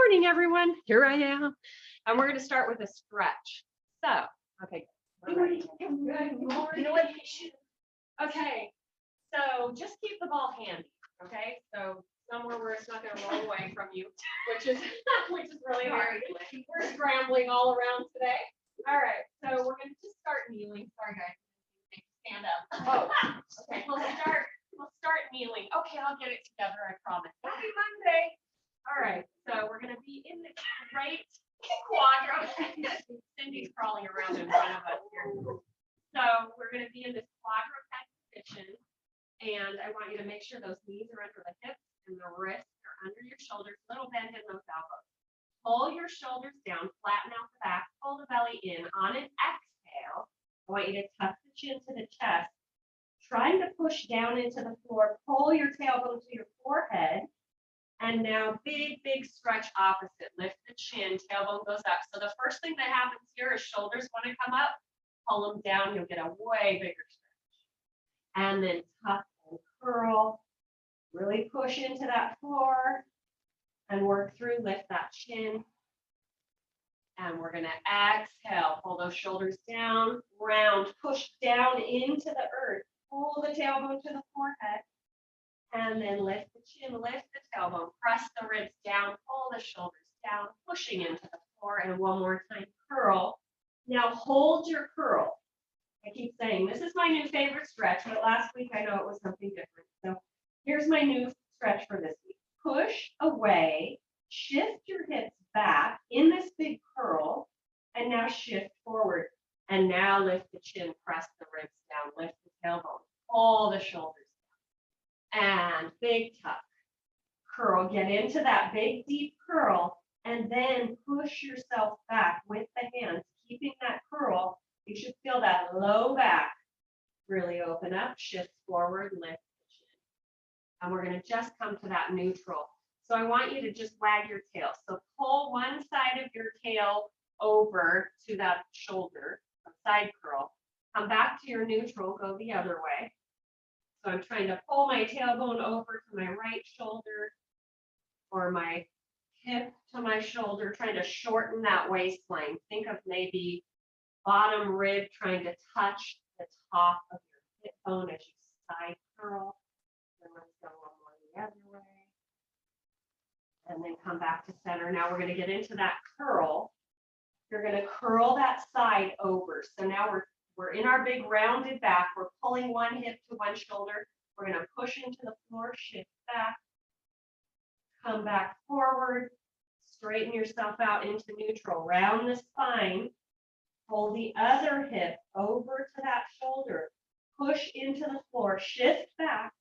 morning, everyone. Here I am. And we're going to start with a stretch. So, okay. Good morning. You know what? Okay. So just keep the ball handy. Okay. So somewhere where it's not going to roll away from you, which is really hard. We're scrambling all around today. All right. So we're going to just start kneeling. Sorry, guys. Stand up. Oh, okay. We'll start kneeling. Okay, I'll get it together. I promise. Happy Monday. All right, so we're going to be in the right quadruped. Cindy's crawling around in front of us here. So we're going to be in this quadruped position, and I want you to make sure those knees are under the hips and the wrists are under your shoulders, little bend in those elbows. Pull your shoulders down, flatten out the back, pull the belly in. On an exhale, I want you to tuck the chin to the chest, trying to push down into the floor, pull your tailbone to your forehead. And now big stretch opposite. Lift the chin, tailbone goes up. So the first thing that happens here is shoulders want to come up, pull them down, you'll get a way bigger stretch. And then tuck and curl, really push into that floor and work through, lift that chin. And we're going to exhale, pull those shoulders down, round, push down into the earth, pull the tailbone to the forehead. And then lift the chin, lift the tailbone, press the ribs down, pull the shoulders down, pushing into the floor. And one more time, curl. Now hold your curl. I keep saying this is my new favorite stretch, but last week I know it was something different. So here's my new stretch for this week. Push away, shift your hips back in this big curl, and now shift forward. And now lift the chin, press the ribs down, lift the tailbone, pull the shoulders. And big tuck, curl, get into that big deep curl, and then push yourself back with the hands, keeping that curl. You should feel that low back really open up, shift forward, lift the chin. And we're going to just come to that neutral. So I want you to just wag your tail. So pull one side of your tail over to that shoulder, a side curl. Come back to your neutral, go the other way. So I'm trying to pull my tailbone over to my right shoulder or my hip to my shoulder, trying to shorten that waistline. Think of maybe bottom rib trying to touch the top of your hip bone as you side curl. Then let's go one more the other way. And then come back to center. Now we're going to get into that curl. You're going to curl that side over. So now we're in our big rounded back. We're pulling one hip to one shoulder. We're going to push into the floor, shift back, come back forward, straighten yourself out into neutral, round the spine, pull the other hip over to that shoulder, push into the floor, shift back,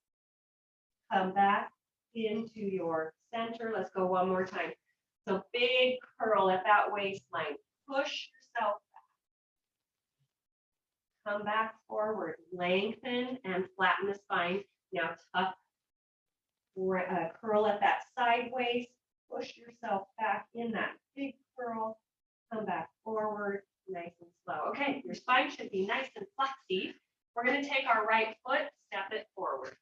come back into your center. Let's go one more time. So big curl at that waistline, push yourself back. Come back forward, lengthen and flatten the spine. Now tuck, curl at that side waist, push yourself back in that big curl, come back forward, nice and slow. Okay, your spine should be nice and flexy. We're going to take our right foot, step it forward.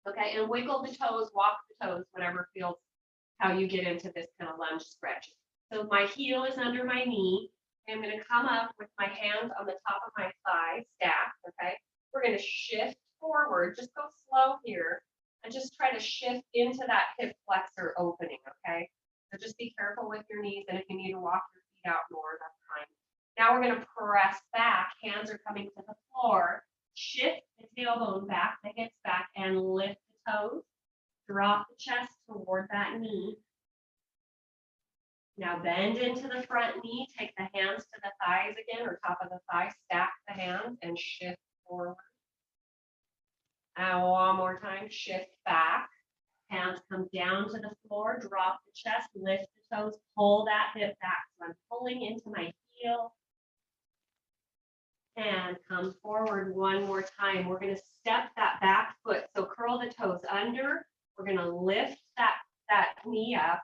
Okay, and wiggle the toes, walk the toes, whatever feels how you get into this kind of lunge stretch. So my heel is under my knee. I'm going to come up with my hands on the top of my thigh, stacked, okay? We're going to shift forward, just go slow here, and just try to shift into that hip flexor opening, okay? So just be careful with your knees, and if you need to walk your feet out more, that's fine. Now we're going to press back, hands are coming to the floor, shift the tailbone back, the hips back, and lift the toes, drop the chest toward that knee. Now bend into the front knee, take the hands to the thighs again, or top of the thigh, stack the hands and shift forward. And one more time, shift back. Hands come down to the floor, drop the chest, lift the toes, pull that hip back. So I'm pulling into my heel. And come forward one more time. We're going to step that back foot. So curl the toes under. We're going to lift that knee up.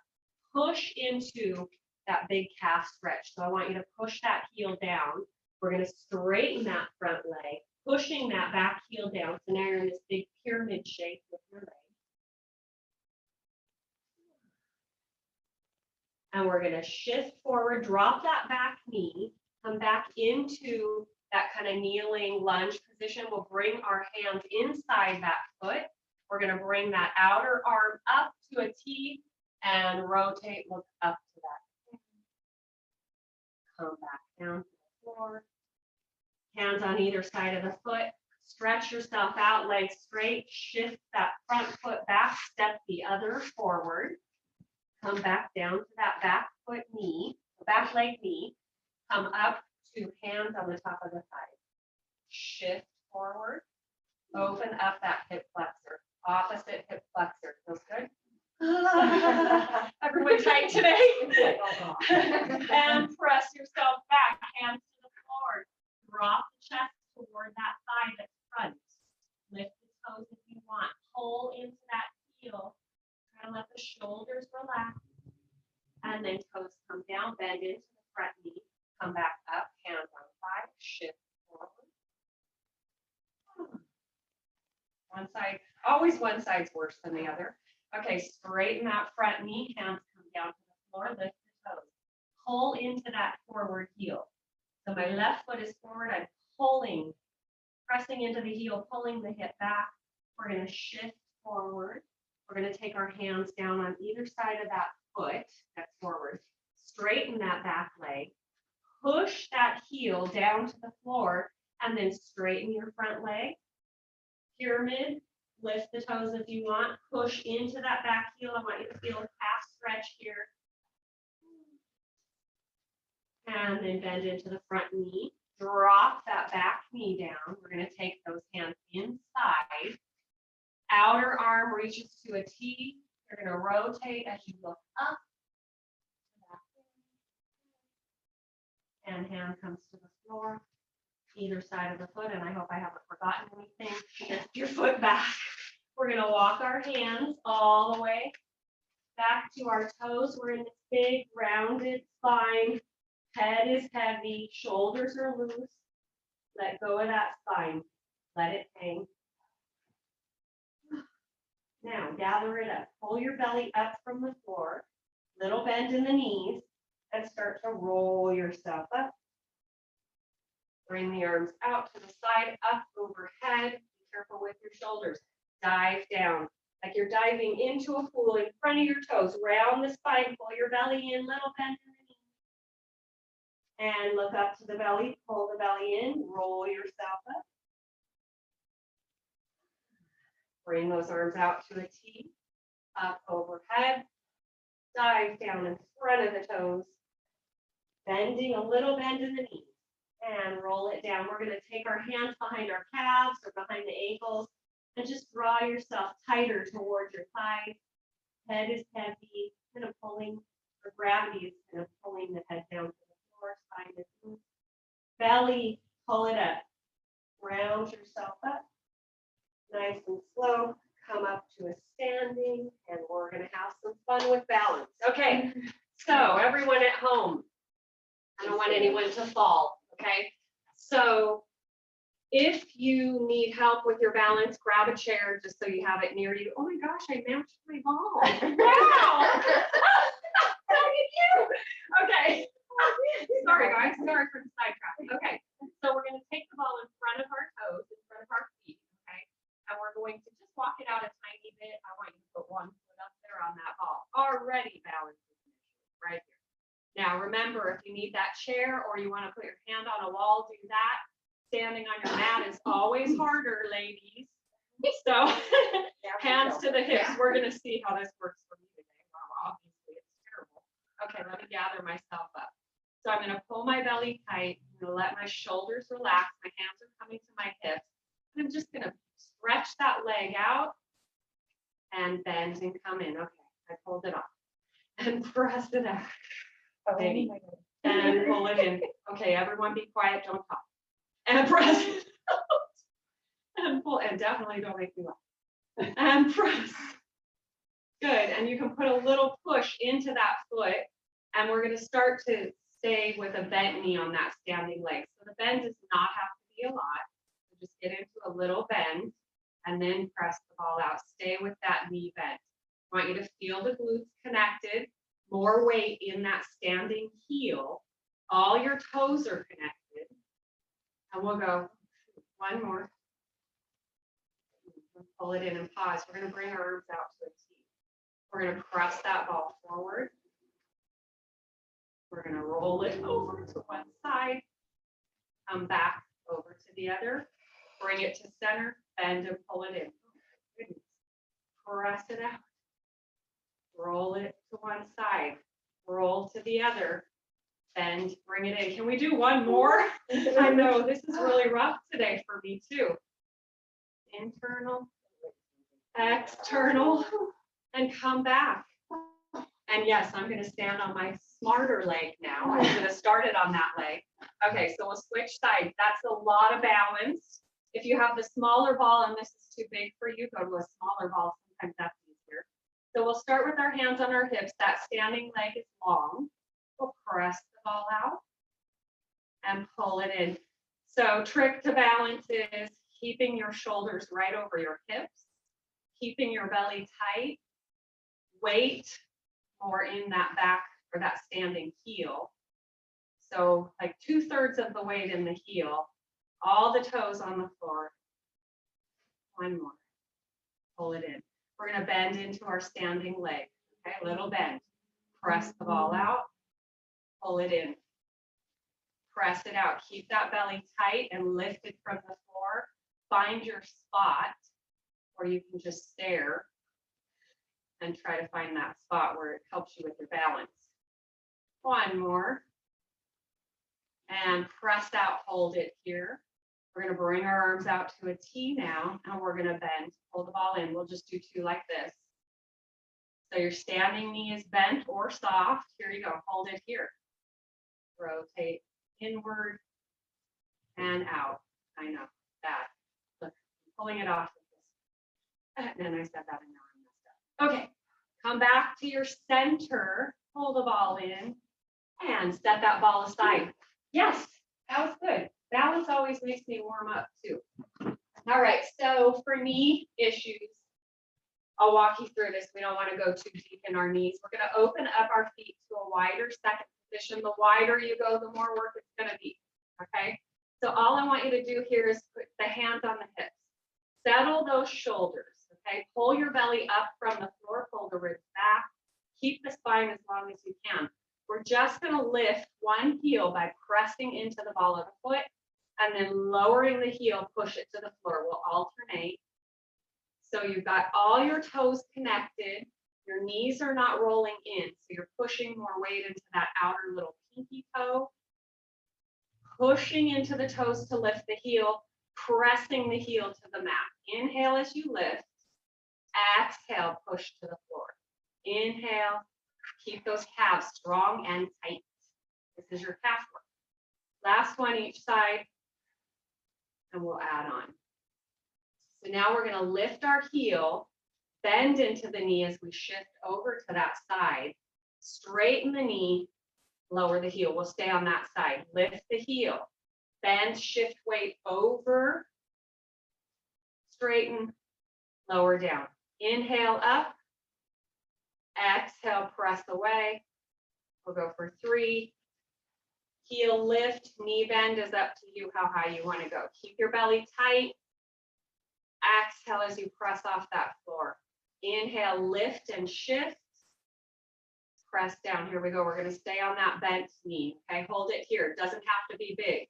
Push into that big calf stretch. So I want you to push that heel down. We're going to straighten that front leg, pushing that back heel down. So now you're in this big pyramid shape with your leg. And we're going to shift forward, drop that back knee, come back into that kind of kneeling lunge position. We'll bring our hands inside that foot. We're going to bring that outer arm up to a T and rotate, look up to that. Come back down to the floor. Hands on either side of the foot. Stretch yourself out, legs straight. Shift that front foot back, step the other forward. Come back down to that back foot knee, back leg knee. Come up to hands on the top of the thigh. Shift forward. Open up that hip flexor. Opposite hip flexor. Feels good? Everyone tight today? And press yourself back, hands to the floor. Drop the chest toward that thigh that's front. Lift the toes if you want. Pull into that heel. Try to let the shoulders relax. And then toes come down, bend into the front knee. Come back up, hands on thigh, shift forward. One side, always one side's worse than the other. Okay, straighten that front knee, hands come down to the floor, lift the toes. Pull into that forward heel. So my left foot is forward, I'm pulling, pressing into the heel, pulling the hip back. We're going to shift forward. We're going to take our hands down on either side of that foot that's forward. Straighten that back leg. Push that heel down to the floor and then straighten your front leg. Pyramid, lift the toes if you want. Push into that back heel. I want you to feel a calf stretch here. And then bend into the front knee. Drop that back knee down. We're going to take those hands inside. Outer arm reaches to a T. You're going to rotate as you look up. And hand comes to the floor, either side of the foot. And I hope I haven't forgotten anything. Shift your foot back. We're going to walk our hands all the way back to our toes. We're in this big rounded spine. Head is heavy. Shoulders are loose. Let go of that spine. Let it hang. Now gather it up. Pull your belly up from the floor. Little bend in the knees. And start to roll yourself up. Bring the arms out to the side, up overhead. Be careful with your shoulders. Dive down, like you're diving into a pool in front of your toes. Round the spine, pull your belly in, little bend in the knee. And look up to the belly, pull the belly in, roll yourself up. Bring those arms out to a T, up overhead. Dive down in front of the toes. Bending a little bend in the knees and roll it down. We're going to take our hands behind our calves or behind the ankles and just draw yourself tighter towards your thighs. Head is heavy, kind of pulling, or gravity is kind of pulling the head down to the floor. Spine is loose. Belly, pull it up. Round yourself up. Nice and slow. Come up to a standing, and we're going to have some fun with balance. Okay, so everyone at home, I don't want anyone to fall, okay? So if you need help with your balance, grab a chair just so you have it near you. Oh my gosh, I matched my ball. Wow. Look at you. Okay. Sorry, guys. Sorry for the sidetrack. Okay. So we're going to take the ball in front of our toes, in front of our feet, okay? And we're going to just walk it out a tiny bit. I want you to put one foot up there on that ball. Already balance is right here. Now, remember, if you need that chair or you want to put your hand on a wall, do that. Standing on your mat is always harder, ladies. So, hands to the hips. We're going to see how this works for me today. Wow, obviously, it's terrible. Okay, let me gather myself up. So, I'm going to pull my belly tight. I'm going to let my shoulders relax. My hands are coming to my hips. And I'm just going to stretch that leg out and bend and come in. Okay, I pulled it off. And press it out. Baby. And pull it in. Okay, everyone be quiet, don't talk. And press it out. And pull, and definitely don't make me laugh. And press. Good, and you can put a little push into that foot, and we're going to start to stay with a bent knee on that standing leg. So the bend does not have to be a lot. So just get into a little bend, and then press the ball out. Stay with that knee bent. I want you to feel the glutes connected. more weight in that standing heel. All your toes are connected. And we'll go one more. Pull it in and pause. We're going to bring our arms out to a T. We're going to press that ball forward. We're going to roll it over to one side. Come back over to the other. Bring it to center. Bend and pull it in. Oh, goodness. Press it out. Roll it to one side. Roll to the other. Bend, bring it in. Can we do one more? I know this is really rough today for me too. Internal, external, and come back. And yes, I'm going to stand on my smarter leg now. I'm going to start it on that leg. Okay, so we'll switch sides. That's a lot of balance. If you have the smaller ball and this is too big for you, go to a smaller ball. Sometimes that's easier. So we'll start with our hands on our hips. That standing leg is long. We'll press the ball out and pull it in. So trick to balance is keeping your shoulders right over your hips, keeping your belly tight, weight more in that back or that standing heel. So like 2/3 of the weight in the heel, all the toes on the floor. One more. Pull it in. We're going to bend into our standing leg. Okay, little bend. Press the ball out. Pull it in. Press it out. Keep that belly tight and lifted from the floor. Find your spot, or you can just stare and try to find that spot where it helps you with your balance. One more. And press out, hold it here. We're going to bring our arms out to a T now, and we're going to bend. Pull the ball in. We'll just do two like this. So your standing knee is bent or soft. Here you go. Hold it here. Rotate inward and out. I know that. Look, I'm pulling it off with this. And I said that and now I messed up. Okay, come back to your center. Pull the ball in and set that ball aside. Yes, that was good. Balance always makes me warm up too. All right, so for knee issues, I'll walk you through this. We don't want to go too deep in our knees. We're going to open up our feet to a wider second position. The wider you go, the more work it's going to be. Okay, so all I want you to do here is put the hands on the hips. Settle those shoulders. Okay, pull your belly up from the floor, pull the ribs back. Keep the spine as long as you can. We're just going to lift one heel by pressing into the ball of the foot and then lowering the heel, push it to the floor. We'll alternate. So you've got all your toes connected. Your knees are not rolling in. So you're pushing more weight into that outer little pinky toe. Pushing into the toes to lift the heel, pressing the heel to the mat. Inhale as you lift. Exhale, push to the floor. Inhale. Keep those calves strong and tight. This is your calf work. Last one each side, and we'll add on. So now we're going to lift our heel, bend into the knee as we shift over to that side, straighten the knee, lower the heel. We'll stay on that side. Lift the heel, bend, shift weight over, straighten, lower down. Inhale up. Exhale, press away. We'll go for 3. Heel lift, knee bend is up to you how high you want to go. Keep your belly tight. Exhale as you press off that floor. Inhale, lift and shift. Press down. Here we go. We're going to stay on that bent knee. Okay, hold it here. It doesn't have to be big.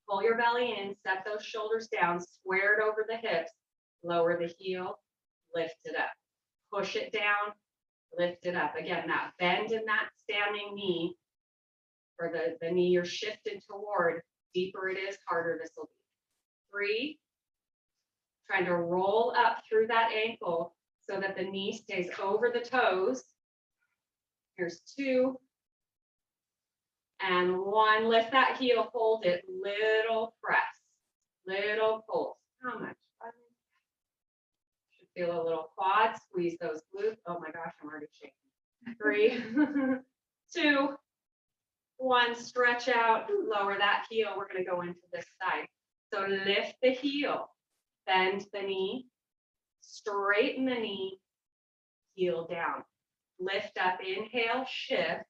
Pull your belly in, set those shoulders down, square it over the hips, lower the heel, lift it up. Push it down. Lift it up. Again, that bend in that standing knee, or the knee you're shifted toward, deeper it is, harder this will be. 3, trying to roll up through that ankle so that the knee stays over the toes. Here's 2. And 1, lift that heel, hold it, little press, little pulse. How much? Feel a little quad, squeeze those glutes. Oh my gosh, I'm already shaking. 3, 2, 1, stretch out, lower that heel. We're going to go into this side. So lift the heel, bend the knee, straighten the knee, heel down. lift up, inhale, shift,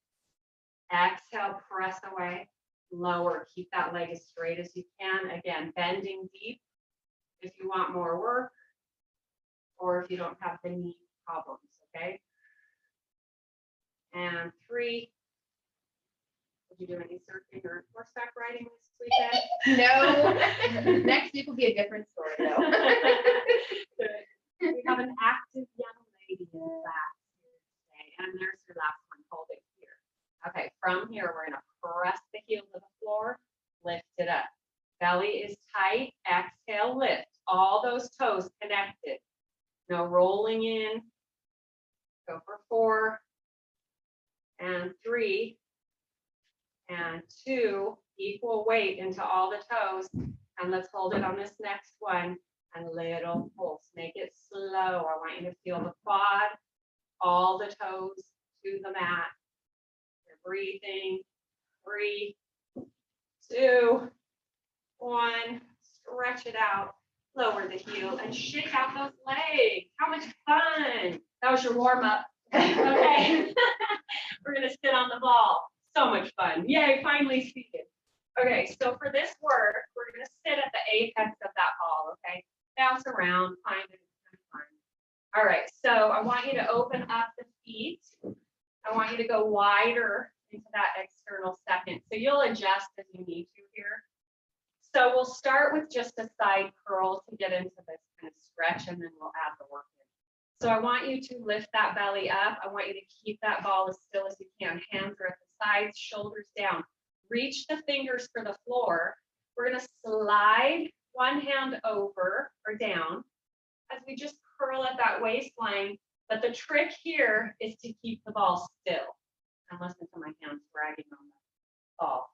exhale, press away, lower, keep that leg as straight as you can. Again, bending deep if you want more work or if you don't have the knee problems, okay? And 3. Did you do any surfing or horseback riding this weekend? No. Next week will be a different story, though. We have an active young lady in class today, and there's your last one. Hold it here. Okay, from here, we're going to press the heel to the floor, lift it up. Belly is tight. Exhale, lift. All those toes connected. No rolling in. Go for 4 and 3 and 2. Equal weight into all the toes. And let's hold it on this next one. And little pulse. Make it slow. I want you to feel the quad, all the toes to the mat. You're breathing. 3, 2, 1. Stretch it out. Lower the heel and shake out those legs. How much fun. That was your warm up. Okay. We're going to sit on the ball. So much fun. Yay, finally seated. Okay, so for this work, we're going to sit at the apex of that ball, okay? Bounce around, find it. Fun. All right, so I want you to open up the feet. I want you to go wider into that external second. So you'll adjust as you need to here. So we'll start with just a side curl to get into this kind of stretch, and then we'll add the work in. So I want you to lift that belly up. I want you to keep that ball as still as you can. Hands are at the sides, shoulders down. Reach the fingers for the floor. We're going to slide one hand over or down as we just curl at that waistline. But the trick here is to keep the ball still. And listen to my hands dragging on the ball.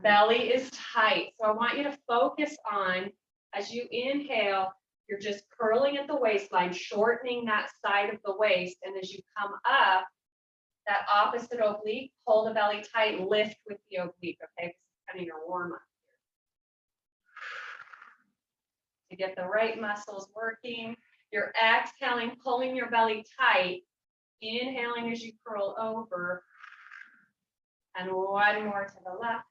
Belly is tight. So I want you to focus on, as you inhale, you're just curling at the waistline, shortening that side of the waist. And as you come up, that opposite oblique, pull the belly tight, lift with the oblique, okay? This is kind of your warm up here. To get the right muscles working, you're exhaling, pulling your belly tight, inhaling as you curl over, and one more to the left.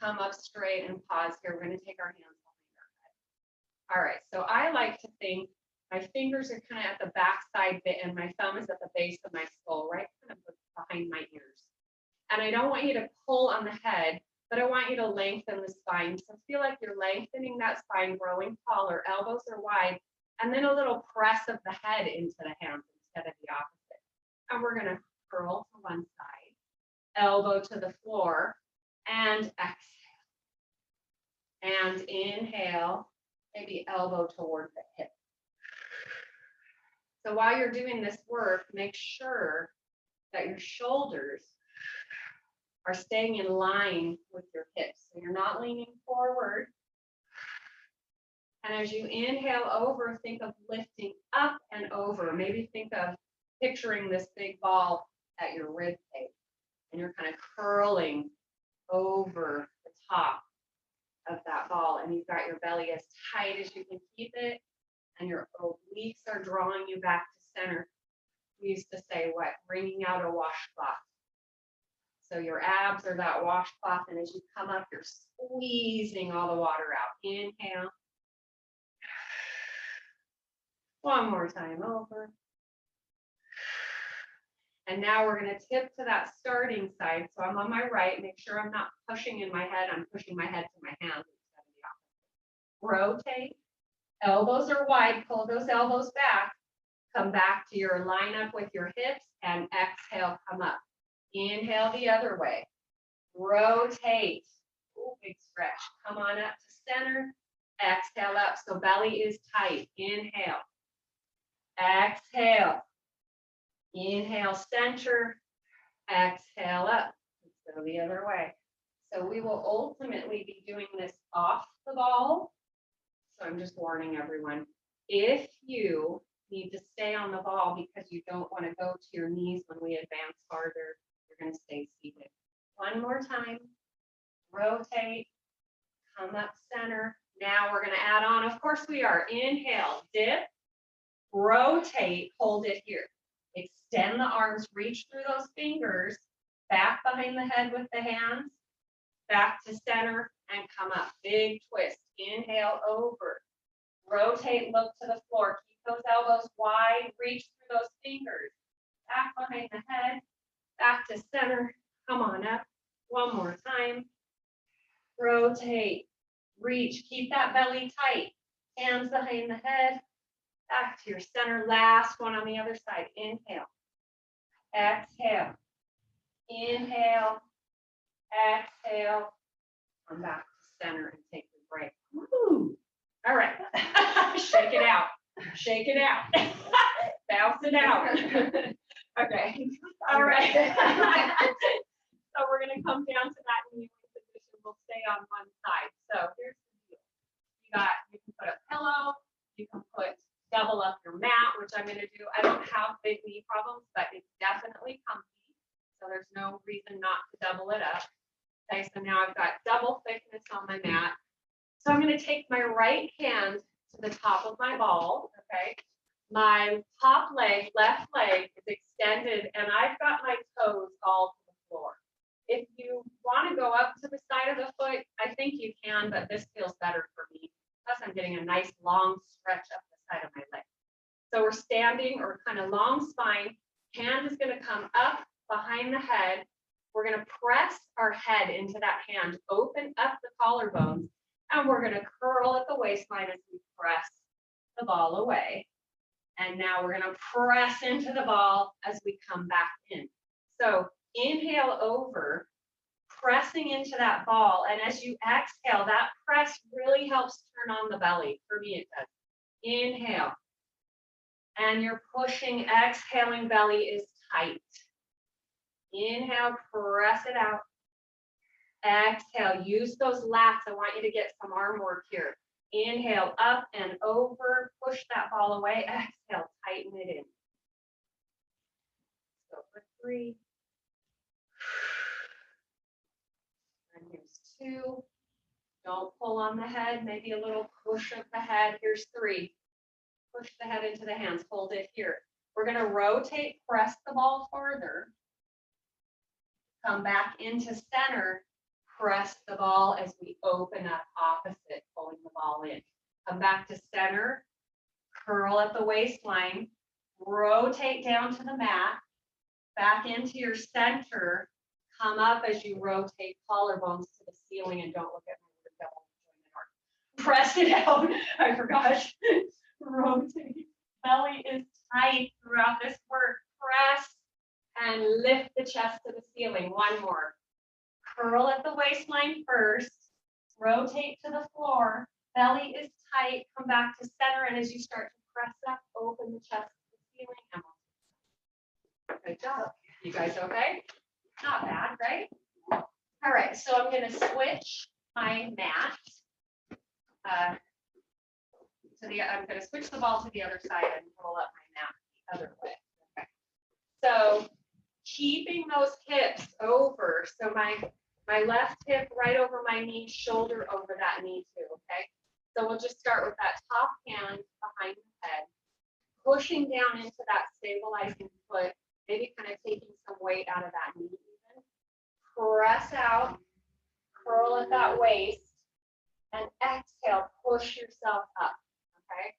Come up straight and pause here. We're going to take our hands behind our head. All right, so I like to think my fingers are kind of at the back side bit and my thumb is at the base of my skull, right kind of behind my ears. And I don't want you to pull on the head, but I want you to lengthen the spine. So feel like you're lengthening that spine, growing taller, elbows are wide, and then a little press of the head into the hands instead of the opposite. And we're going to curl to one side, elbow to the floor, and exhale. And inhale, maybe elbow toward the hip. So while you're doing this work, make sure that your shoulders are staying in line with your hips. So you're not leaning forward. And as you inhale over, think of lifting up and over. Maybe think of picturing this big ball at your rib cage. And you're kind of curling over the top of that ball. And you've got your belly as tight as you can keep it. And your obliques are drawing you back to center. We used to say what? Wringing out a washcloth. So your abs are that washcloth, and as you come up, you're squeezing all the water out. Inhale. One more time over. And now we're going to tip to that starting side. So I'm on my right. Make sure I'm not pushing in my head. I'm pushing my head to my hands instead of the opposite. Rotate. Elbows are wide. Pull those elbows back. Come back to your line up with your hips and exhale, come up. Inhale the other way. Rotate. Ooh, big stretch. Come on up to center. Exhale up. So belly is tight. Inhale. Exhale. Inhale, center. Exhale up. Let's go the other way. So we will ultimately be doing this off the ball. So I'm just warning everyone. If you need to stay on the ball because you don't want to go to your knees when we advance farther, you're going to stay seated. One more time. Rotate. Come up center. Now we're going to add on. Of course we are. Inhale. Dip. Rotate. Hold it here. Extend the arms, reach through those fingers, back behind the head with the hands, back to center, and come up. Big twist. Inhale, over. Rotate, look to the floor. Keep those elbows wide, reach through those fingers. Back behind the head, back to center. Come on up. One more time. Rotate, reach, keep that belly tight. Hands behind the head, back to your center. Last one on the other side. Inhale, exhale, inhale, exhale. Come back to center and take your break. Woo. All right, shake it out, shake it out, bounce it out. Okay, all right. So we're gonna come down to that kneeling position. We'll stay on one side. So here's the deal. You can put a pillow, you can put double up your mat, which I'm gonna do. I don't have big knee problems, but it's definitely comfy. So there's no reason not to double it up. Okay, so now I've got double thickness on my mat. So I'm gonna take my right hand to the top of my ball, okay? My top leg, left leg is extended and I've got my toes all to the floor. If you want to go up to the side of the foot, I think you can, but this feels better for me. Plus I'm getting a nice long stretch up the side of my leg. So we're standing or kind of long spine. Hand is going to come up behind the head. We're going to press our head into that hand, open up the collarbones, and we're going to curl at the waistline as we press the ball away. And now we're going to press into the ball as we come back in. So inhale over, pressing into that ball. And as you exhale, that press really helps turn on the belly. For me, it does. Inhale. And you're pushing, exhaling, belly is tight. Inhale, press it out. Exhale, use those lats. I want you to get some arm work here. Inhale, up and over, push that ball away. Exhale, tighten it in. Let's go for 3. And here's 2. Don't pull on the head, maybe a little push of the head. Here's 3. Push the head into the hands, hold it here. We're gonna rotate, press the ball further. Come back into center, press the ball as we open up opposite, pulling the ball in. Come back to center, curl at the waistline, rotate down to the mat, back into your center, come up as you rotate collarbones to the ceiling, and don't look at my double jointed arm. Press it out. I forgot. Rotate. Belly is tight throughout this work. Press and lift the chest to the ceiling. One more. Curl at the waistline first. Rotate to the floor. Belly is tight. Come back to center, and as you start to press up, open the chest to the ceiling. Good job. You guys okay? Not bad, right? All right, so I'm going to switch my mat. I'm going to switch the ball to the other side and roll up my mat the other way. Okay. So keeping those hips over. So my left hip right over my knee, shoulder over that knee too. Okay. So we'll just start with that top hand behind the head, pushing down into that stabilizing foot, maybe kind of taking some weight out of that knee even. Press out, curl at that waist, and exhale, push yourself up. Okay,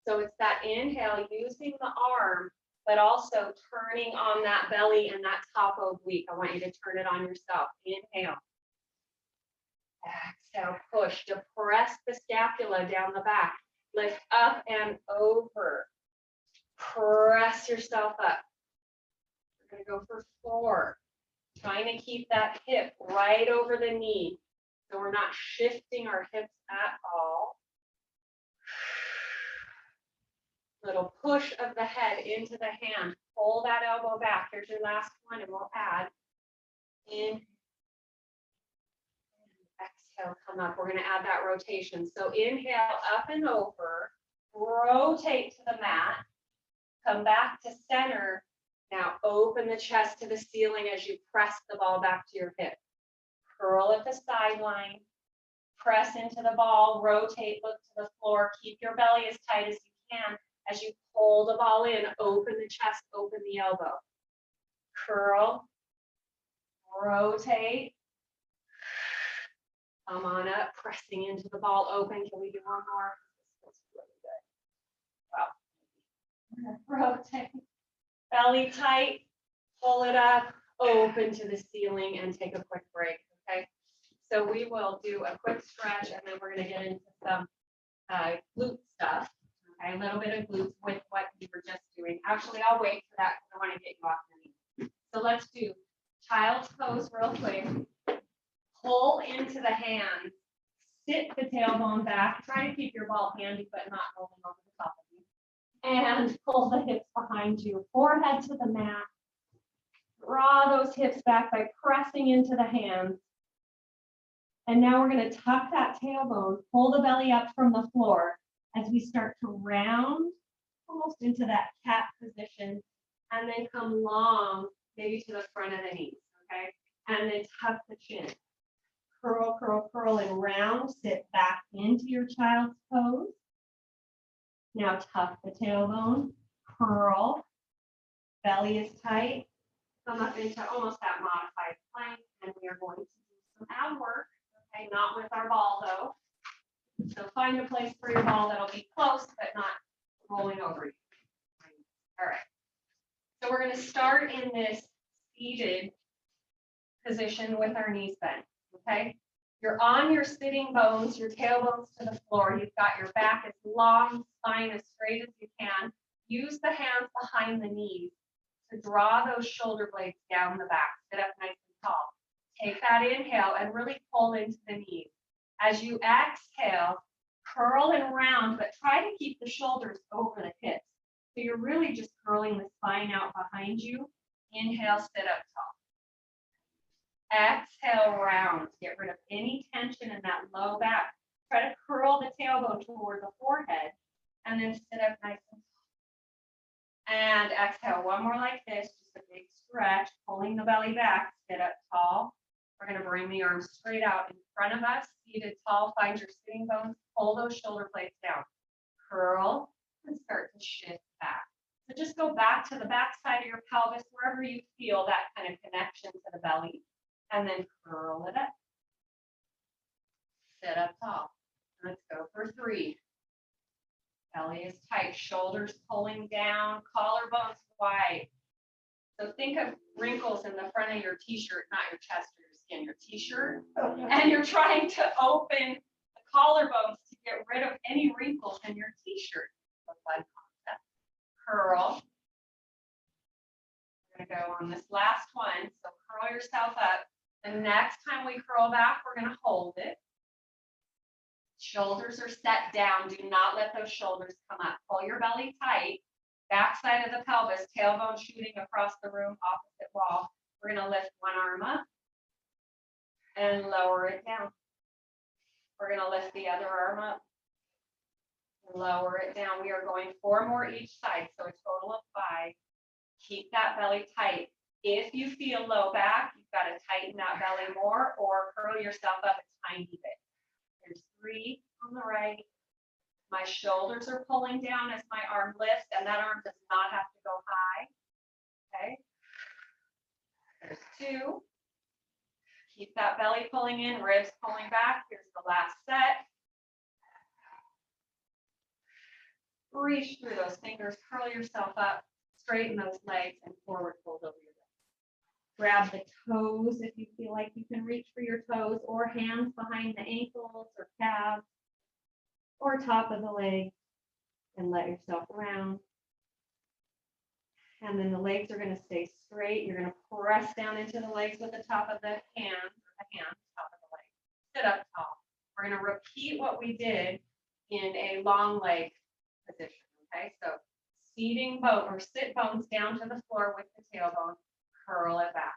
so it's that inhale using the arm, but also turning on that belly and that top oblique. I want you to turn it on yourself. Inhale. Exhale, push. Depress the scapula down the back. Lift up and over. Press yourself up. We're going to go for 4. Trying to keep that hip right over the knee. So we're not shifting our hips at all. Little push of the head into the hand. Pull that elbow back. Here's your last one, and we'll add. In. Exhale, come up. We're going to add that rotation. So inhale, up and over. Rotate to the mat. Come back to center. Now open the chest to the ceiling as you press the ball back to your hip. Curl at the sideline. Press into the ball. Rotate, look to the floor. Keep your belly as tight as you can As you pull the ball in, open the chest, open the elbow. Curl, rotate. Come on up, pressing into the ball open. Can we do one more? This feels really good. Wow. Rotate. Belly tight. Pull it up, open to the ceiling, and take a quick break. Okay. So we will do a quick stretch, and then we're going to get into some glute stuff. Okay, a little bit of glutes with what we were just doing. Actually, I'll wait for that because I want to get you off your knees. So let's do child's pose real quick. Pull into the hands. Sit the tailbone back. Try to keep your ball handy, but not rolling over the top of you. And pull the hips behind you. Forehead to the mat. Draw those hips back by pressing into the hands. And now we're going to tuck that tailbone, pull the belly up from the floor as we start to round almost into that cat position, and then come long, maybe to the front of the knees, okay? And then tuck the chin. Curl, curl, curl, and round. Sit back into your child's pose. Now tuck the tailbone, curl, belly is tight. Come up into almost that modified plank, and we are going to do some ab work. Okay, not with our ball though. So find a place for your ball that'll be close, but not rolling over you. All right. So we're going to start in this seated position with our knees bent. Okay. You're on your sitting bones, your tailbones to the floor. You've got your back as long, spine as straight as you can. Use the hands behind the knees to draw those shoulder blades down the back. Sit up nice and tall. Take that inhale and really pull into the knees. As you exhale, curl and round, but try to keep the shoulders over the hips. So you're really just curling the spine out behind you. Inhale, sit up tall. Exhale, round. Get rid of any tension in that low back. Try to curl the tailbone toward the forehead, and then sit up nice and tall. And exhale, one more like this, just a big stretch, pulling the belly back, sit up tall. We're going to bring the arms straight out in front of us, seated tall, find your sitting bones, pull those shoulder blades down. Curl and start to shift back. So just go back to the back side of your pelvis, wherever you feel that kind of connection to the belly, and then curl it up. Sit up tall. Let's go for 3. Belly is tight, shoulders pulling down, collarbones wide. So think of wrinkles in the front of your t-shirt, not your chest or your skin, your t-shirt. And you're trying to open the collarbones to get rid of any wrinkles in your t-shirt. Curl. We're going to go on this last one. So curl yourself up. The next time we curl back, we're going to hold it. Shoulders are set down. Do not let those shoulders come up. Pull your belly tight. Back side of the pelvis, tailbone shooting across the room, opposite wall. We're going to lift one arm up and lower it down. We're going to lift the other arm up and lower it down. We are going 4 more each side, so a total of 5. Keep that belly tight. If you feel low back, you've got to tighten that belly more or curl yourself up a tiny bit. There's 3 on the right. My shoulders are pulling down as my arm lifts, and that arm does not have to go high. Okay. There's 2. Keep that belly pulling in, ribs pulling back. Here's the last set. Reach through those fingers, curl yourself up, straighten those legs, and forward fold over your legs. Grab the toes if you feel like you can reach for your toes, or hands behind the ankles or calves, or top of the leg, and let yourself round. And then the legs are going to stay straight. You're going to press down into the legs with the top of the hands, top of the leg. Sit up tall. We're going to repeat what we did in a long leg position. Okay, so seating bone or sit bones down to the floor with the tailbone, curl it back.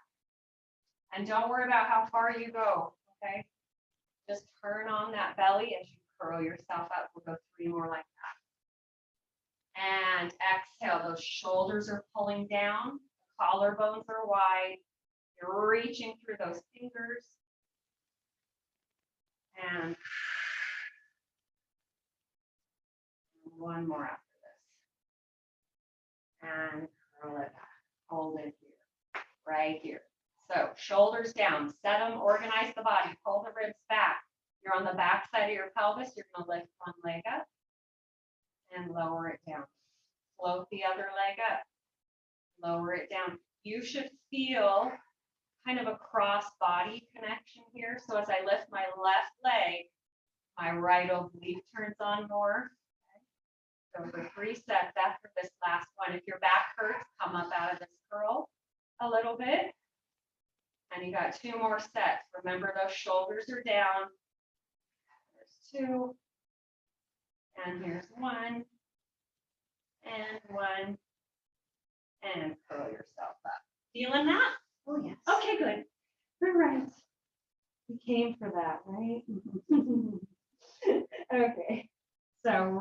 And don't worry about how far you go. Okay, just turn on that belly as you curl yourself up. We'll go 3 more like that. And exhale, those shoulders are pulling down, the collarbones are wide. You're reaching through those fingers. And 1 more after this. and curl it back. Hold it here, right here. So shoulders down, set them, organize the body, pull the ribs back. You're on the back side of your pelvis. You're going to lift one leg up and lower it down. Float the other leg up, lower it down. You should feel kind of a cross body connection here. So as I lift my left leg, my right oblique turns on more. Okay. So for 3 sets after this last one, if your back hurts, come up out of this curl a little bit. And you got 2 more sets. Remember, those shoulders are down. There's 2. And here's 1. And 1. And curl yourself up. Feeling that? Oh, yes. Okay, good. All right. You came for that, right? Okay. So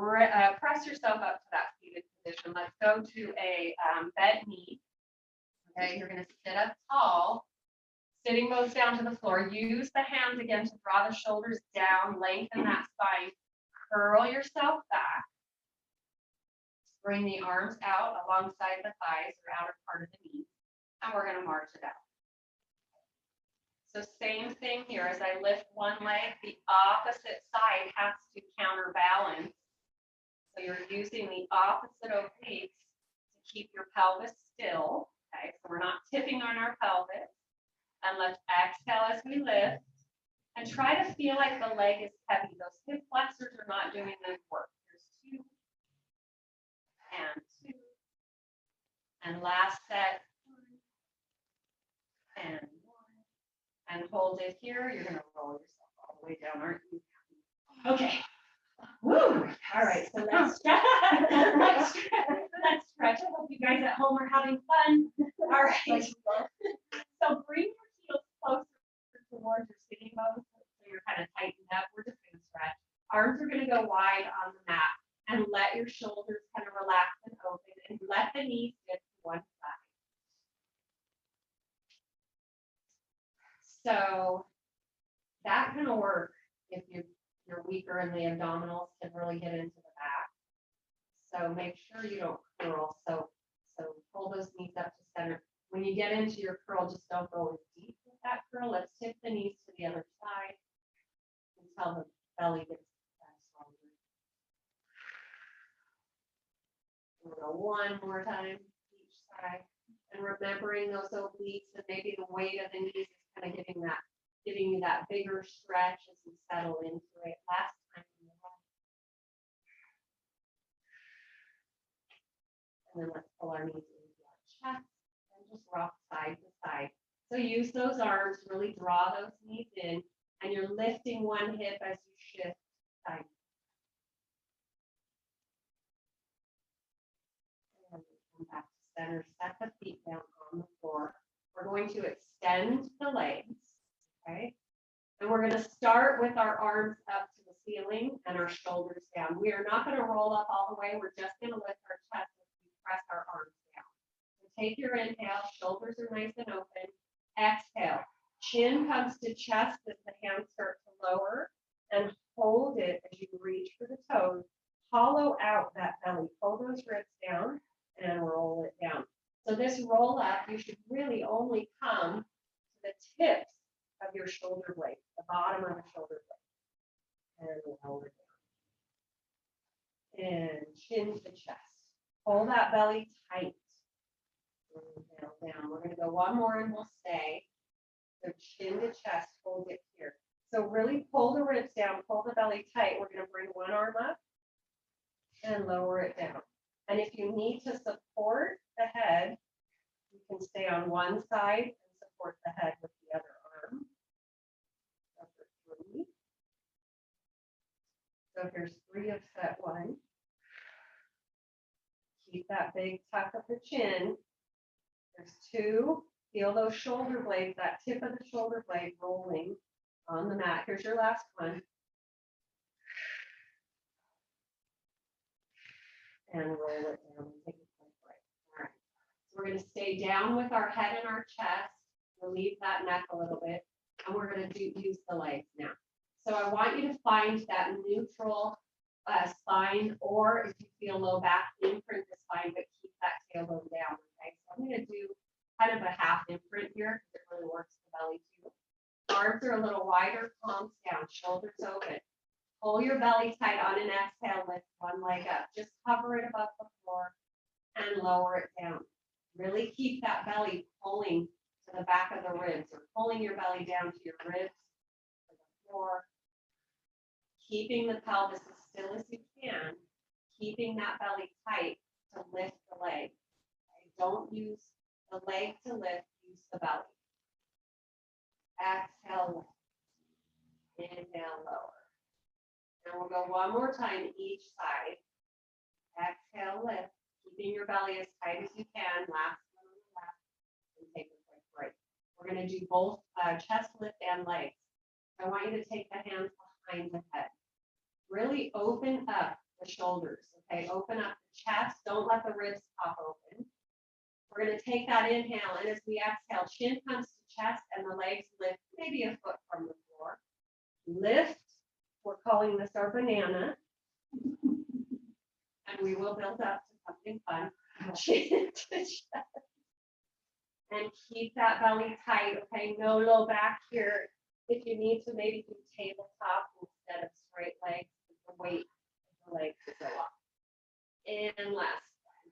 press yourself up to that seated position. Let's go to a bent knee. Okay, you're going to sit up tall, sitting bones down to the floor. Use the hands again to draw the shoulders down, lengthen that spine. Curl yourself back. Bring the arms out alongside the thighs or outer part of the knee. And we're going to march it out. So same thing here. As I lift one leg, the opposite side has to counterbalance. So you're using the opposite obliques to keep your pelvis still. Okay, so we're not tipping on our pelvis. And let's exhale as we lift. And try to feel like the leg is heavy. Those hip flexors are not doing the work. There's 2. And 2. And last set. And 1. And hold it here. You're going to roll yourself all the way down, aren't you? Okay. Woo! All right. So let's stretch. Let's stretch. I hope you guys at home are having fun. All right. So bring your heels closer towards your sitting bones, so you're kind of tightened up. We're just going to stretch. Arms are going to go wide on the mat, and let your shoulders kind of relax and open, and let the knees get to one side. So that can work if you're weaker in the abdominals, can really get into the back. So make sure you don't curl. So pull those knees up to center. When you get into your curl, just don't go as deep with that curl. Let's tip the knees to the other side until the belly gets stronger. We'll go one more time each side. And remembering those obliques and maybe the weight of the knees is kind of giving you that bigger stretch as you settle into it. Last time. And then let's pull our knees into our chest and just rock side to side. So use those arms, really draw those knees in, and you're lifting one hip as you shift side. And come back to center, set the feet down on the floor. We're going to extend the legs, okay? And we're going to start with our arms up to the ceiling and our shoulders down. We are not going to roll up all the way. We're just going to lift our chest as we press our arms down. So take your inhale, shoulders are nice and open. Exhale, chin comes to chest as the hands start to lower, and hold it as you reach for the toes. Hollow out that belly, pull those ribs down and roll it down. So this roll up, you should really only come to the tips of your shoulder blades, the bottom of the shoulder blade, and lower down. And chin to chest. Hold that belly tight. Inhale down. We're going to go one more and we'll stay. So chin to chest, hold it here. So really pull the ribs down, pull the belly tight. We're going to bring one arm up and lower it down. And if you need to support the head, you can stay on one side and support the head with the other arm. So, so here's 3 of set 1. Keep that big tuck of the chin. There's 2. Feel those shoulder blades, that tip of the shoulder blade rolling on the mat. Here's your last one. And roll it down and take a quick break. All right. So we're going to stay down with our head and our chest. We'll leave that neck a little bit. And we're going to use the legs now. So I want you to find that neutral spine, or if you feel low back, imprint the spine, but keep that tailbone down, okay? So I'm gonna do kind of a half imprint here, because it really works the belly too. Arms are a little wider, palms down, shoulders open. Pull your belly tight on an exhale, lift one leg up. Just hover it above the floor and lower it down. Really keep that belly pulling to the back of the ribs, or pulling your belly down to your ribs, to the floor. Keeping the pelvis as still as you can, keeping that belly tight to lift the leg. Okay? Don't use the leg to lift, use the belly. Exhale, lift. Inhale, lower. And we'll go one more time each side. Exhale, lift, keeping your belly as tight as you can. Last one on the left, and take a quick break. We're going to do both chest lift and legs. I want you to take the hands behind the head. Really open up the shoulders, okay? Open up the chest. Don't let the ribs pop open. We're going to take that inhale, and as we exhale, chin comes to chest, and the legs lift maybe a foot from the floor. Lift. We're calling this our banana. And we will build up to something fun. Chin to chest. And keep that belly tight, okay? No low back here. If you need to, maybe do tabletop instead of straight legs. The weight of the legs to go up. And last one.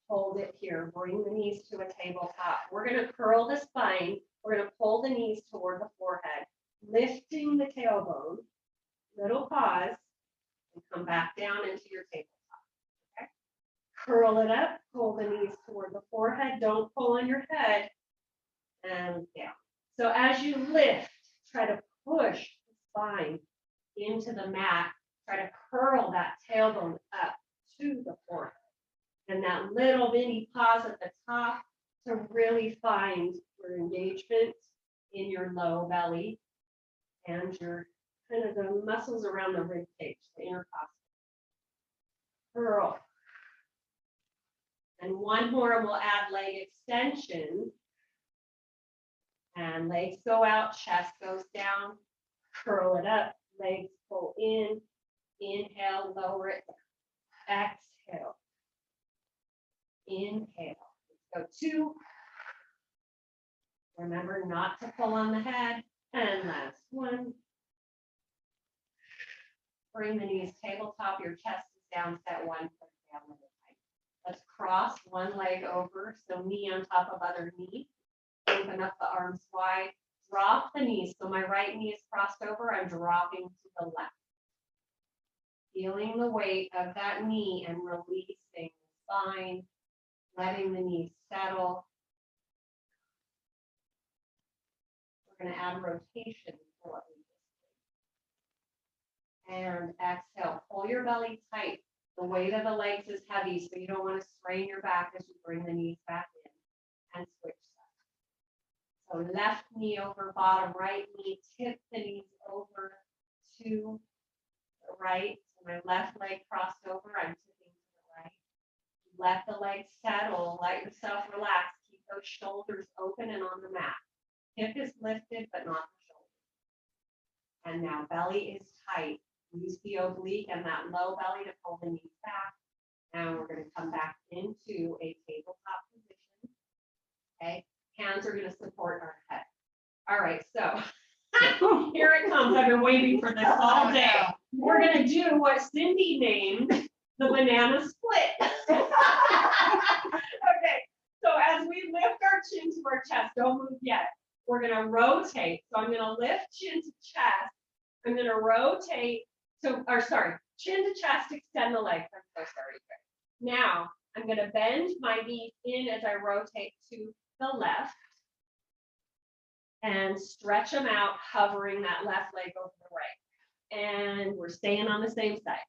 Hold it here. Bring the knees to a tabletop. We're going to curl the spine. We're going to pull the knees toward the forehead. Lifting the tailbone. Little pause. And come back down into your tabletop. Okay? Curl it up. Pull the knees toward the forehead. Don't pull on your head. And down. So as you lift, try to push the spine into the mat. Try to curl that tailbone up to the forehead. And that little mini pause at the top to really find your engagement in your low belly and your kind of the muscles around the rib cage, the intercostal. Curl. And one more, and we'll add leg extension. And legs go out, chest goes down, curl it up, legs pull in, inhale, lower it down, exhale, inhale. Let's go 2. Remember not to pull on the head, and last 1. Bring the knees tabletop, your chest is down, set 1 foot down with it tight. Let's cross one leg over, so knee on top of other knee. Open up the arms wide, drop the knees. So my right knee is crossed over, I'm dropping to the left. Feeling the weight of that knee and releasing the spine, letting the knees settle. We're going to add rotation to what we just did. And exhale, pull your belly tight. The weight of the legs is heavy, so you don't want to strain your back as you bring the knees back in and switch. So left knee over bottom, right knee, tip the knees over to the right. So my left leg crossed over, I'm tipping to the right. Let the legs settle, let yourself relax. Keep those shoulders open and on the mat. Hip is lifted, but not the shoulder. And now belly is tight. Use the oblique and that low belly to pull the knees back. Now we're going to come back into a tabletop position. Okay. Hands are going to support our head. All right, so here it comes. I've been waiting for this all day. We're going to do what Cindy named the banana split. Okay, so as we lift our chin to our chest, don't move yet. We're going to rotate. So I'm going to lift chin to chest. I'm going to rotate to, chin to chest, extend the legs. I'm so sorry. Now I'm going to bend my knees in as I rotate to the left and stretch them out, hovering that left leg over the right. And we're staying on the same side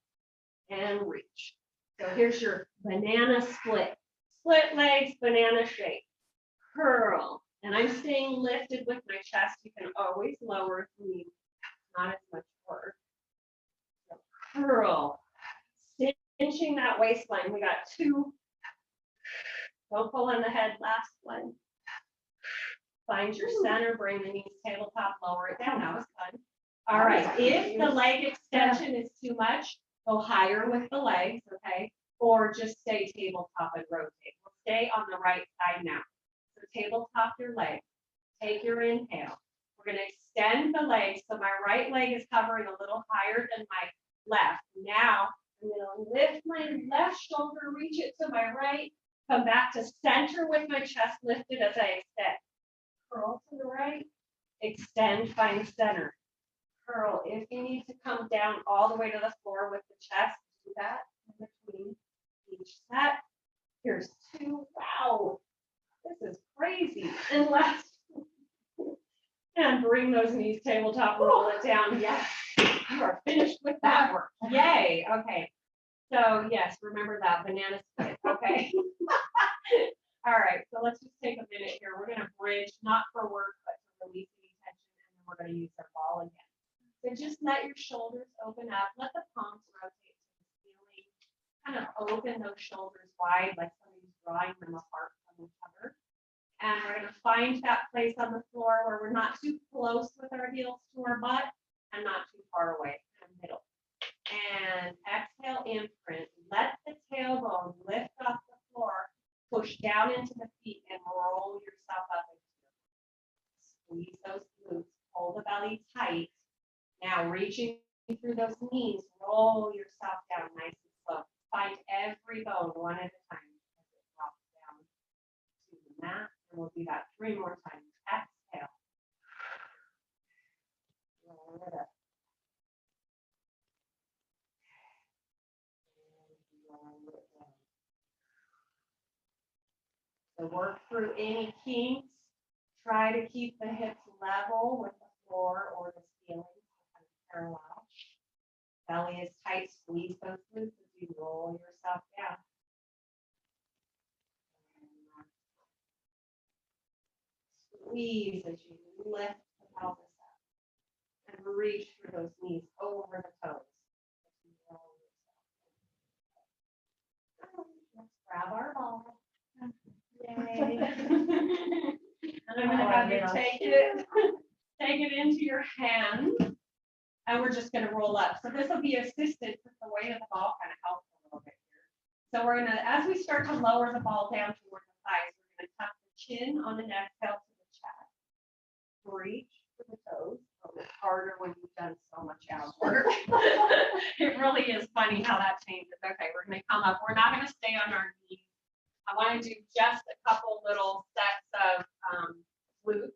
and reach. So here's your banana split. Split legs, banana shape. Curl. And I'm staying lifted with my chest. You can always lower if you need not as much work. So curl. Cinching that waistline. We got 2. Don't pull on the head, last one. Find your center, bring the knees tabletop, lower it down. That was fun. All right, if the leg extension is too much, go higher with the legs, okay? or just stay tabletop and rotate. We'll stay on the right side now. So tabletop your leg. Take your inhale. We're going to extend the legs. So my right leg is covering a little higher than my left. Now I'm going to lift my left shoulder, reach it to my right, come back to center with my chest lifted as I extend. Curl to the right, extend, find center. Curl. If you need to come down all the way to the floor with the chest, do that in between each set. Here's 2. Wow, this is crazy. And last, and bring those knees tabletop, roll it down. Yes, you are finished with that work. Yay. Okay. So yes, remember that banana split. Okay. All right. So let's just take a minute here. We're going to bridge, not for work, but to release any tension, and then we're going to use our ball again. So just let your shoulders open up. Let the palms rotate to the ceiling. Kind of open those shoulders wide, like somebody's drawing them apart from each other. And we're going to find that place on the floor where we're not too close with our heels to our butt and not too far away in the middle. And exhale, imprint. Let the tailbone lift off the floor. Push down into the feet and roll yourself up into it. Squeeze those glutes. Hold the belly tight. Now reaching through those knees, roll yourself down nice and slow. Find every bone one at a time as it drops down to the mat. And we'll do that 3 more times. Exhale. Roll it up. And roll it down. So work through any kinks. Try to keep the hips level with the floor or the ceiling, kind of parallel. Belly is tight. Squeeze those glutes as you roll yourself down. Squeeze as you lift the pelvis up and reach through those knees over the toes. As you roll yourself. Let's grab our ball. Yay. And I'm going to have you take it into your hand, and we're just going to roll up. So this will be assisted with the weight of the ball, kind of helps a little bit here. So we're going to, as we start to lower the ball down toward the thighs, we're going to tuck the chin on the neck, tail to the chest. Reach for the toes. It's harder when you've done so much ab work. It really is funny how that changes. Okay, we're going to come up. We're not going to stay on our knees. I want to do just a couple little sets of glutes.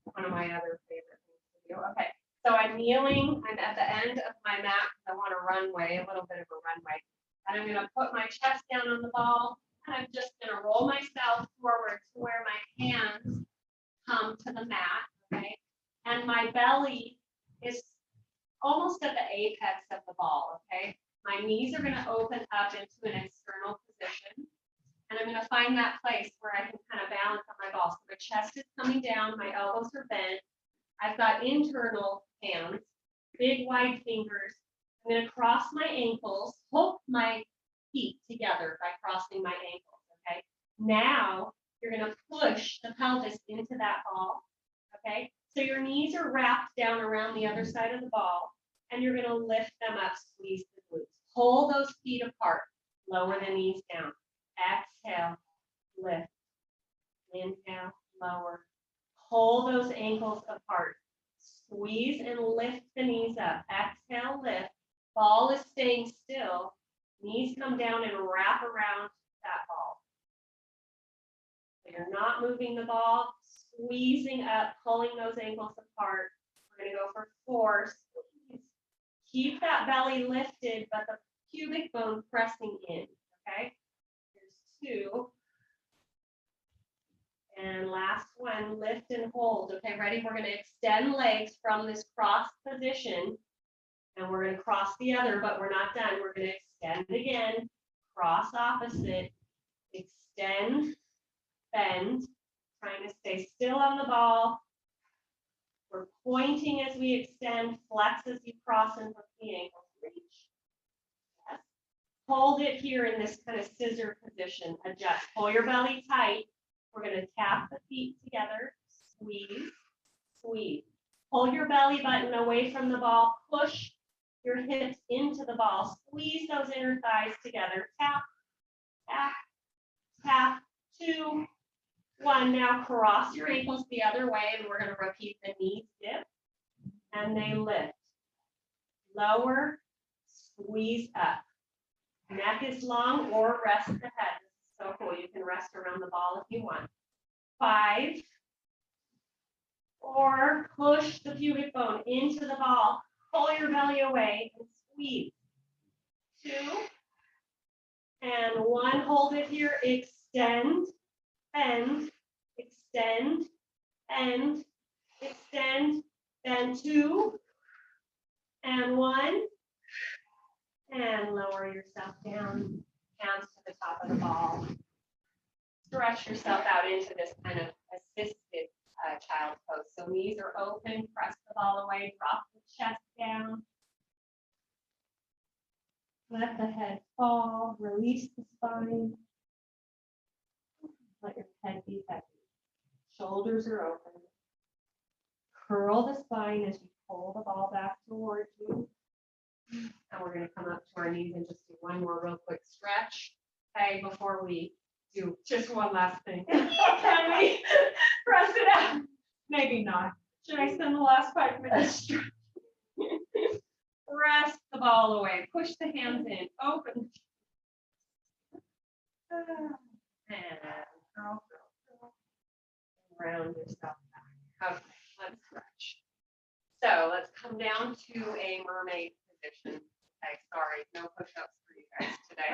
One of my other favorite things to do. Okay, so I'm kneeling. I'm at the end of my mat. I want a runway, a little bit of a runway. And I'm going to put my chest down on the ball. And I'm just going to roll myself forward to where my hands come to the mat. Okay, and my belly is almost at the apex of the ball. Okay, my knees are going to open up into an external position. And I'm going to find that place where I can kind of balance on my ball. So the chest is coming down, my elbows are bent. I've got internal hands, big wide fingers. I'm going to cross my ankles, hook my feet together by crossing my ankles. Okay. Now you're going to push the pelvis into that ball. Okay. So your knees are wrapped down around the other side of the ball, and you're going to lift them up, squeeze the glutes. Pull those feet apart, lower the knees down. Exhale, lift, inhale, lower, pull those ankles apart, squeeze and lift the knees up, exhale, lift, ball is staying still, knees come down and wrap around that ball. So you're not moving the ball, squeezing up, pulling those ankles apart. We're going to go for 4, squeeze. Keep that belly lifted, but the pubic bone pressing in, okay? 2. And last one, lift and hold. Okay, ready? We're going to extend legs from this cross position. And we're going to cross the other, but we're not done. We're going to extend again, cross opposite, extend, bend, trying to stay still on the ball. We're pointing as we extend, flex as you cross and hook the ankles, reach. Yes. Hold it here in this kind of scissor position. Adjust. Pull your belly tight. We're going to tap the feet together. Squeeze, squeeze. Pull your belly button away from the ball. Push your hips into the ball. Squeeze those inner thighs together. Tap, back, tap, 2, 1. Now cross your ankles the other way, and we're going to repeat the knees dip, and they lift. Lower, squeeze up. Neck is long, or rest the head. This is so cool. You can rest around the ball if you want. 5, or push the pubic bone into the ball. Pull your belly away and squeeze. 2, and 1. Hold it here. Extend, bend, extend, bend, extend, bend. 2, and 1. And lower yourself down, hands to the top of the ball. Stretch yourself out into this kind of assisted child's pose. So knees are open, press the ball away, drop the chest down. Let the head fall, release the spine. Let your head be heavy. Shoulders are open. Curl the spine as you pull the ball back towards you. And we're going to come up to our knees and just do one more real quick stretch. Okay, before we do just one last thing. Can we press it out? Maybe not. Should I spend the last 5 minutes stretching? Press the ball away. Push the hands in. Open. And curl. Round yourself back. Okay, let's stretch. So let's come down to a mermaid position. Okay, sorry, no push-ups for you guys today.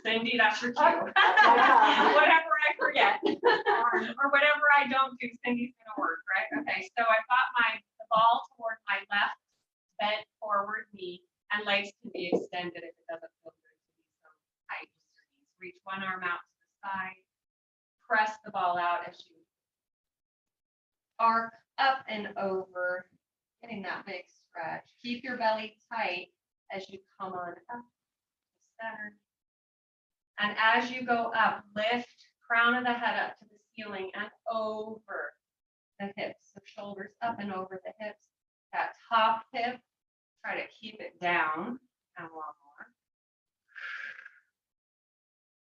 Cindy, that's your cue. Whatever I forget, or whatever I don't do, Cindy's gonna work, right? Okay, so I've got the ball toward my left bent forward knee, and legs can be extended if it doesn't feel good to be so tight. Reach one arm out to the side, press the ball out as you arc up and over, getting that big stretch. Keep your belly tight as you come on up to center. And as you go up, lift crown of the head up to the ceiling and over the hips. So shoulders up and over the hips. That top hip, try to keep it down. And one more.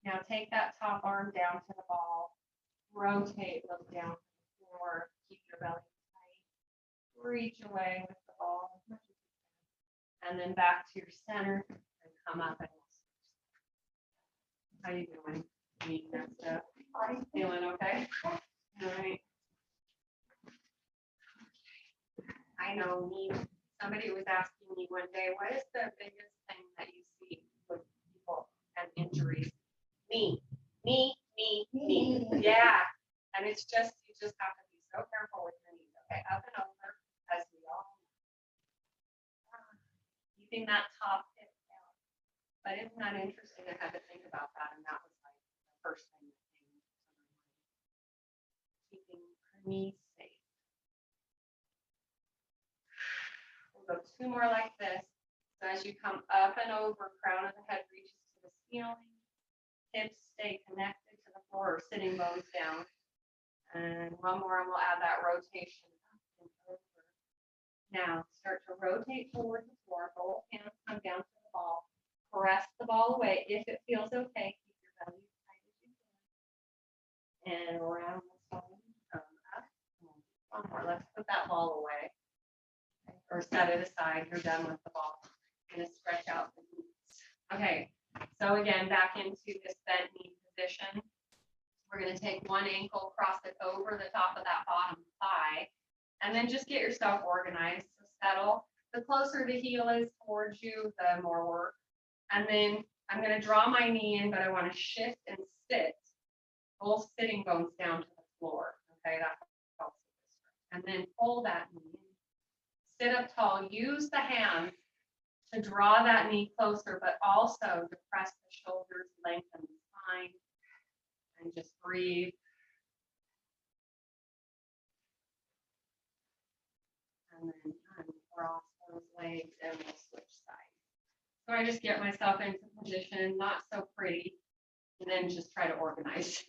Now take that top arm down to the ball. Rotate, look down to the floor. Keep your belly tight. Reach away with the ball as much as you can. And then back to your center and come up and how you doing? Needing that stuff. Feeling okay? All right. I know somebody was asking me one day, what is the biggest thing that you see with people and injuries? Me. Yeah. And it's just, you just have to be so careful with your knees. Okay, up and over, as we all know. Keeping that top hip down. But isn't that interesting? I had to think about that, and that was like the first thing that came to my mind. Keeping her knees safe. We'll go 2 more like this. So as you come up and over, crown of the head reaches to the ceiling. Hips stay connected to the floor or sitting bones down. And one more, and we'll add that rotation up and over. Now start to rotate towards the floor. Both hands come down to the ball. Press the ball away. If it feels okay, keep your belly as tight as you can. And around the spine, come up. One more. Let's put that ball away. Okay. Or set it aside. You're done with the ball. You're gonna stretch out the knees. Okay. So again, back into this bent knee position. We're going to take one ankle, cross it over the top of that bottom thigh, and then just get yourself organized. So settle. The closer the heel is towards you, the more work. And then I'm going to draw my knee in, but I want to shift and sit. Both sitting bones down to the floor. Okay, that helps with this. And then pull that knee in. Sit up tall. Use the hands to draw that knee closer, but also to press the shoulders, lengthen the spine, and just breathe. And then uncross those legs and we'll switch sides. So I just get myself into position, not so pretty, and then just try to organize.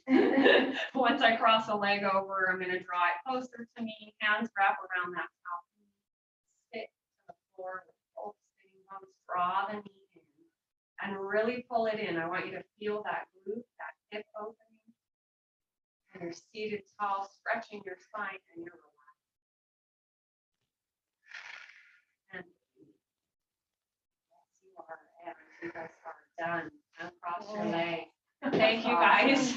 Once I cross a leg over, I'm going to draw it closer to me, hands wrap around that top knee, sit to the floor with both sitting bones, draw the knee in, and really pull it in. I want you to feel that glute, that hip opening. And you're seated tall, stretching your spine and you're relaxed. And yes, you are. And you guys are done. Uncross your legs. Thank you guys.